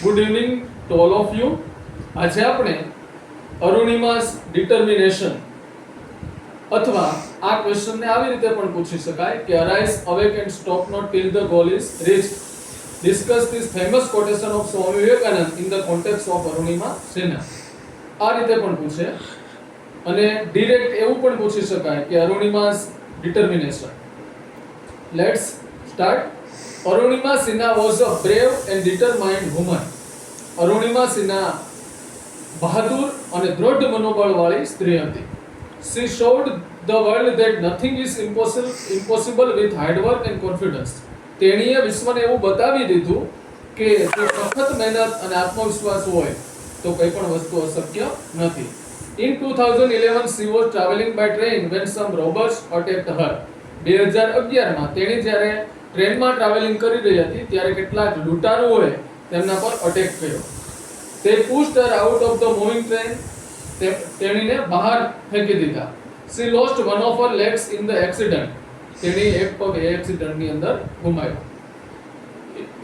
Good evening to all of you. આજે આપણે અરુણિમાસ determination અથવા આ ક્વેશ્ચનને આવી રીતે પણ પૂછી શકાય કે arise awake and stop not till the goal is reached. Discuss this famous quotation of Swami Vivekananda in the context of Arunima Sinha. આ રીતે પણ પૂછે અને ડિરેક્ટ એવું પણ પૂછી શકાય કે Arunima's determination. Let's start. Arunima Sinha was a brave and determined woman. Arunima Sinha બહાદુર અને દૃઢ મનોબળવાળી સ્ત્રી હતી. She showed the world that nothing is impossible with hard work and confidence. તેણીએ વિશ્વને એવું બતાવી દીધું કે જો સખત મહેનત અને આત્મવિશ્વાસ હોય તો કંઈ પણ વસ્તુ અશક્ય નથી. In 2011 she was traveling by train when some robbers attacked her. 2011 માં તેણી જ્યારે ટ્રેનમાં ટ્રાવેલિંગ કરી રહી હતી ત્યારે કેટલાક લૂંટારુઓએ તેમના પર અટેક કર્યો. They pushed her out of the moving train. તેણીને બહાર ફેંકી દીધા. She lost one of her legs in the accident. તેણી એક પગ એ એક્સિડન્ટની અંદર ગુમાવ્યો.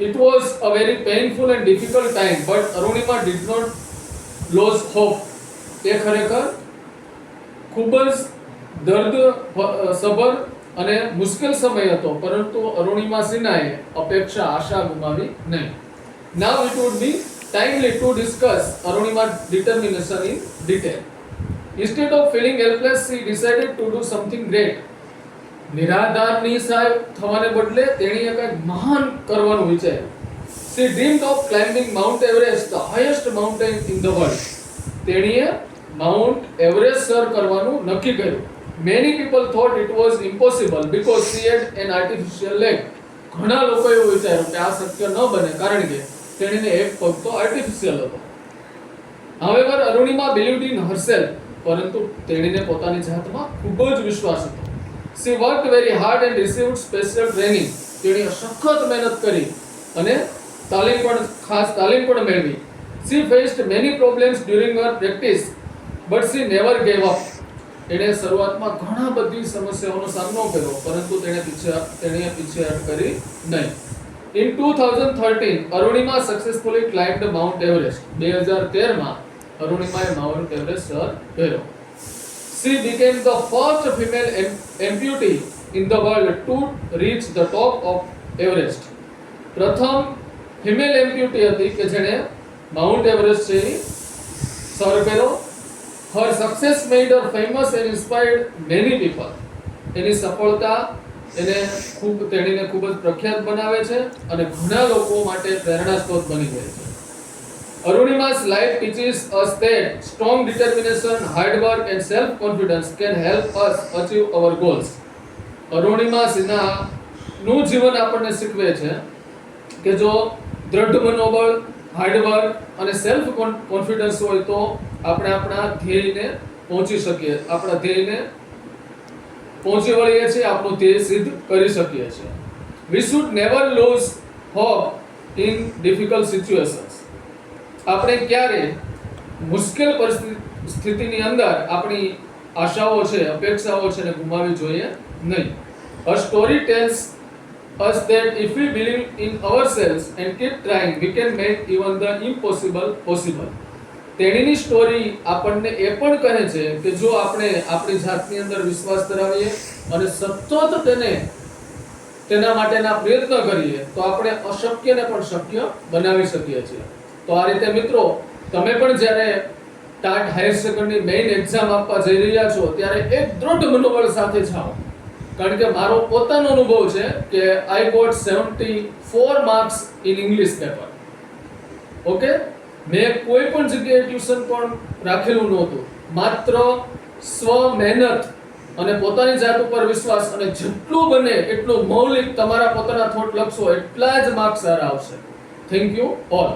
It was a very painful and difficult time, but Arunima did not lose hope. તે ખરેખર ખૂબ જ દર્દ સભર અને મુશ્કેલ સમય હતો, પરંતુ અરુણિમા સિન્હાએ અપેક્ષા આશા ગુમાવી નહીં. Now it would be timely to discuss Arunima determination in detail. Instead of feeling helpless, she decided to do something great. નિરાધારની સહાય થવાને બદલે તેણીએ કંઈક મહાન કરવાનું વિચાર્યું. She dreamed of climbing Mount Everest, the highest mountain in the world. તેણીએ mount Everest sir કરવાનું નક્કી કર્યું. Many people thought it was impossible because she had an artificial leg. ઘણા લોકો એવું વિચાર્યું કે આ શક્ય ન બને કારણ કે તેણીને એક પગ તો આર્ટિફિશિયલ હતો. However, Arunima believed in herself, પરંતુ તેણીને પોતાની જાતમાં ખૂબ જ વિશ્વાસ હતો. She worked very hard and received special training. તેણીએ સખત મહેનત કરી અને ખાસ તાલીમ પણ મેળવી. She faced many problems during her practice, but she never gave up. તેણે શરૂઆતમાં ઘણા બધી સમસ્યાઓનો સામનો કર્યો, પરંતુ તેણીએ પીછેહટ કરી નહીં. In 2013, Arunima successfully climbed Mount Everest. 2013 માં અરુણિમાએ માઉન્ટ એવરેસ્ટ સર કર્યો. She became the first female amputee in the world to reach the top of Everest. પ્રથમ ફિમેલ એમ્પ્યુટી હતી કે જેણે માઉન્ટ એવરેસ્ટ છે સર કર્યો. Her success made her famous and inspired many people. એની સફળતા તેણીને ખૂબ જ પ્રખ્યાત બનાવે છે અને ઘણા લોકો માટે પ્રેરણાસ્ત્રોત બની ગઈ છે. Arunima's life teaches us that strong determination, hard work and self-confidence can help us achieve our goals. Arunima સિન્હાનું જીવન આપણને શીખવે છે કે જો દૃઢ મનોબળ, હાર્ડ વર્ક અને સેલ્ફ કોન્ફિડન્સ હોય તો આપણે આપણા ધ્યેયને પહોંચી શકીએ, આપણા ધ્યેયને પહોંચી વળીએ છીએ, આપણું ધ્યેય સિદ્ધ કરી શકીએ છીએ. We should never lose hope in difficult situations. આપણે ક્યારે મુશ્કેલ પરિસ્થિતિની અંદર આપણી આશાઓ છે, અપેક્ષાઓ છે ને ગુમાવવી જોઈએ નહીં. A story tells us that if we believe in ourselves and keep trying, we can make even the impossible possible. તેણીની સ્ટોરી આપણને એ પણ કહે છે કે જો આપણે આપણી જાતની અંદર વિશ્વાસ ધરાવીએ અને સતત તેના માટેના પ્રયત્ન કરીએ તો આપણે અશક્યને પણ શક્ય બનાવી શકીએ છીએ. તો આ રીતે મિત્રો, તમે પણ જ્યારે TAT higher secondary main exam આપવા જઈ રહ્યા છો ત્યારે એક દૃઢ મનોબળ સાથે જાઓ, કારણ કે મારો પોતાનો અનુભવ છે કે I got 74 marks in English paper. Okay, મેં કોઈ પણ જગ્યાએ ટ્યુશન પણ રાખેલું નહોતું. માત્ર સ્વ મહેનત અને પોતાની જાત ઉપર વિશ્વાસ અને જેટલું બને એટલું મૌલિક તમારા પોતાના થોટ લખશો એટલા જ માર્ક્સ સારા આવશે. Thank you all.